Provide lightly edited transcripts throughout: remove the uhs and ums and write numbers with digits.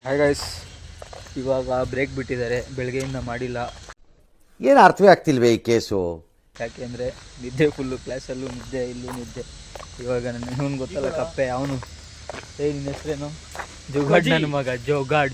Hi guys, ಇವಾಗ break ಬಿಟ್ಟಿದ್ದಾರೆ, ಬೆಳಗ್ಗೆಯಿಂದ ಮಾಡಿಲ್ಲ. ಏನು ಅರ್ಥವೇ ಆಗ್ತಿಲ್ವೇ ಈ ಕೇಸು? ಯಾಕೆ ಅಂದರೆ ನಿದ್ದೆ ಫುಲ್ಲು, ಕ್ಲಾಸಲ್ಲೂ ನಿದ್ದೆ, ಇಲ್ಲೂ ನಿದ್ದೆ. ಇವಾಗ ಇವನು ಗೊತ್ತಲ್ಲ ಕಪ್ಪೆ, ಅವನು ನಿನ್ನ ಹೆಸರೇನು? ಜುಗಾಡ್, ನನ್ನ ಮಗ ಜುಗಾಡ್.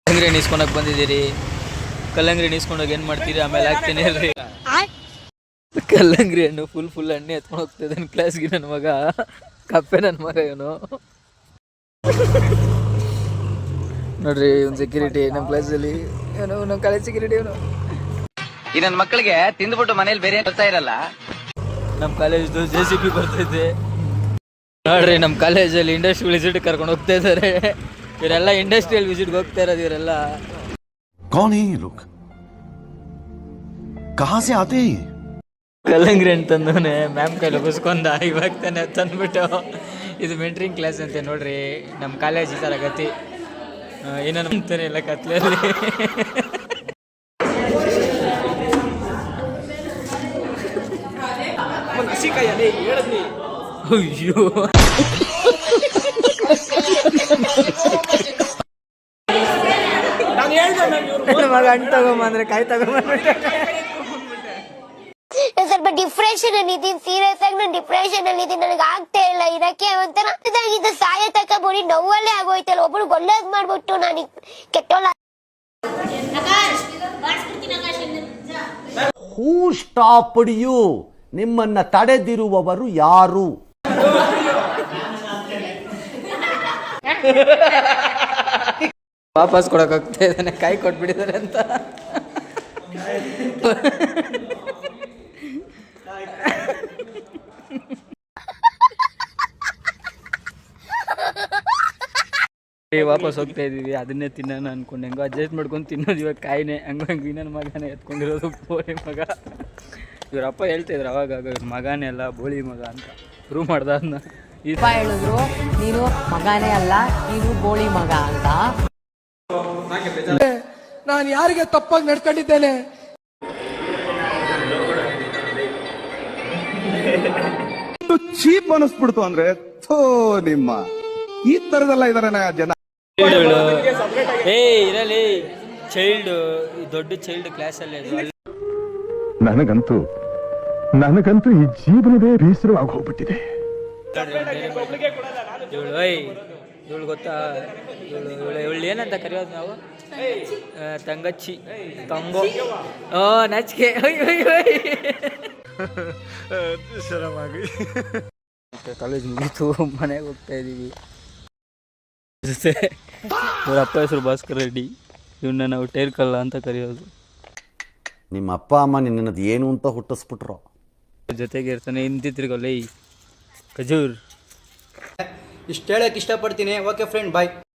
ಕಲ್ಲಂಗಡಿ ನೀಸ್ಕೊಂಡೋಗಿ ಬಂದಿದ್ದೀರಿ. ಕಲ್ಲಂಗಡಿ ನೀಸ್ಕೊಂಡೋಗಿ ಏನು ಮಾಡ್ತೀರಿ? ಆಮೇಲೆ ಹಾಕ್ತೀನಿ ರೀ ಕಲ್ಲಂಗಡಿ ಹಣ್ಣು ಫುಲ್ ಎಣ್ಣೆ ಎತ್ಕೊಂಡು ಹೋಗ್ತಿದ್ದಾನೆ ಕ್ಲಾಸ್ಗೆ ನನ್ನ ಮಗ. ಕಪ್ಪೆ ನನ್ನ ಮಗ ಇವನು. ನೋಡ್ರಿ ಒಂದು ಸೆಕ್ಯೂರಿಟಿ ನಮ್ಮ ಕ್ಲಾಸಲ್ಲಿ, ಇವನು ನಮ್ಮ ಕಾಲೇಜ್ ಸೆಕ್ಯೂರಿಟಿ. ಇವನು ಈ ನನ್ನ ಮಕ್ಕಳಿಗೆ ತಿಂದ್ಬಿಟ್ಟು ಮನೇಲಿ ಬೇರೆ ಕೆಲಸ ಇರಲ್ಲ. ನಮ್ಮ ಕಾಲೇಜ್ದು JCB ಬರ್ತೈತೆ ನೋಡ್ರಿ. ನಮ್ಮ ಕಾಲೇಜಲ್ಲಿ ಇಂಡಸ್ಟ್ರಿಯಲ್ ವಿಸಿಟ್ ಕರ್ಕೊಂಡು ಹೋಗ್ತಾ ಇದ್ದಾರೆ. ಇವರೆಲ್ಲ ಇಂಡಸ್ಟ್ರಿಯಲ್ ವಿಸಿಟ್ಗೆ ಹೋಗ್ತಾ ಇರೋದು. ಇವರೆಲ್ಲ कौन है ये लोग? कहां से आते हैं? ಕಲ್ಲಂಗಡಿ ಹಣ್ಣು ತಂದವನೆ ಮ್ಯಾಮ್ ಕೈಲಿ ಒಗಿಸ್ಕೊಂಡ. ಇವಾಗ ತಾನೆ ತಂದ್ಬಿಟ್ಟು ಇದು ಮೆಂಟ್ರಿಂಗ್ ಕ್ಲಾಸ್ ಅಂತೆ ನೋಡ್ರಿ. ನಮ್ಮ ಕಾಲೇಜ್ ಈ ಥರ ಗತಿ. ಏನೋ ಅಂತಾನೆ ಇಲ್ಲ ಕತ್ಲಲ್ಲಿ. ಅಯ್ಯೋ ಮಗ ಹಣ್ಣು ತಗೊಂಬಂದ್ರೆ ಕಾಯಿ ತಗೊಂಬಂದ್ರೆ ಸ್ವಲ್ಪ ಡಿಪ್ರೆಷನ್ ಅಲ್ಲಿ ಇದೀನಿ. ಸೀರಿಯಸ್ ಆಗಿ ನಾನು ಡಿಪ್ರೆಷನ್ ಅಲ್ಲಿ ಇದೀನಿ. ನನಗೆ ಆಗ್ತಾ ಇಲ್ಲ ಇರಕ್ಕೆ. ಒಂಥರ ಇದು ಸಾಯ ತಕ ಬೋಡಿ ನೋವಲ್ಲೇ ಆಗೋಯ್ತಲ್ಲ. ಒಬ್ರು ಒಳ್ಳೇದ್ ಮಾಡ್ಬಿಟ್ಟು ನಾನು ಕೆಟ್ಟೋಲ್ಲ. ಹೂ ಸ್ಟಾಪ್ಡ್ ಯು? ನಿಮ್ಮನ್ನ ತಡೆದಿರುವವರು ಯಾರು? ವಾಪಸ್ ಕೊಡಕ್ ಹೋಗ್ತಾ ಇದ್ದಾನೆ, ಕಾಯಿ ಕೊಟ್ಬಿಟ್ಟಿದ್ದಾರೆ ಅಂತ. ವಾಪಸ್ ಹೋಗ್ತಾ ಇದೀವಿ. ಅದನ್ನೇ ತಿನ್ನೋಣ ಅನ್ಕೊಂಡು ಹೆಂಗೋ ಅಡ್ಜಸ್ಟ್ ಮಾಡ್ಕೊಂಡು ತಿನ್ನೋದು. ಇವಾಗ ಕಾಯಿನೇ ಹಂಗೆ ನನ್ನ ಮಗನೇ ಎತ್ಕೊಂಡಿರೋದು, ಬೋಳಿ ಮಗ. ಇವರಪ್ಪ ಹೇಳ್ತಿದ್ರು ಅವಾಗ, ಇವ್ರ ಮಗನೇ ಅಲ್ಲ ಬೋಳಿ ಮಗ ಅಂತ ಪ್ರೂವ್ ಮಾಡ್ದ ಅದನ್ನ. ಹೇಳಿದ್ರು ನೀನು ಮಗನೇ ಅಲ್ಲ, ನೀನು ಬೋಳಿ ಮಗ ಅಂತ. ನಾನು ಯಾರಿಗೆ ತಪ್ಪಾಗಿ ನಡ್ಕೊಂಡಿದ್ದೇನೆ? ಚೀಪ್ ಅನಿಸ್ಬಿಡ್ತು ಅಂದ್ರೆ ನಿಮ್ಮ ಈ ತರದೆಲ್ಲ ಇದಾರೆ ಜನ. ಇರಲಿ ಚೈಲ್ಡ್, ದೊಡ್ಡ ಚೈಲ್ಡ್ ಕ್ಲಾಸಲ್ಲಿ. ನನಗಂತೂ ಈ ಜೀವನವೇ ಬೇಸರವಾಗಿ ಹೋಗ್ಬಿಟ್ಟಿದೆ. ಇವಳು ಗೊತ್ತಾ? ಇವಳು ಏನಂತ ಕರೆಯೋದು ನಾವು? ತಂಗಚ್ಚಿ, ತಂಗೋ, ನಚಿಕೆ. ಕಾಲೇಜ್ ಮುಗೀತು, ಮನೆಗೆ ಹೋಗ್ತಾ ಇದೀವಿ. ಇವ್ರ ಅಪ್ಪ ಹೆಸರು ಭಾಸ್ಕರ್ ರೆಡ್ಡಿ. ಇವನ್ನ ನಾವು ಟೈರ್ ಕಲ್ಲ ಅಂತ ಕರೆಯೋದು. ನಿಮ್ಮ ಅಪ್ಪ ಅಮ್ಮ ನಿನ್ನದು ಏನು ಅಂತ ಹುಟ್ಟಿಸ್ಬಿಟ್ರು. ಜೊತೆಗೆ ಇರ್ತಾನೆ. ಹಿಂದಿತ್ರಿಗೊಲ್ಲ ಖಜೂರ್. ಇಷ್ಟು ಹೇಳಕ್ಕೆ ಇಷ್ಟಪಡ್ತೀನಿ. ಓಕೆ ಫ್ರೆಂಡ್, ಬಾಯ್.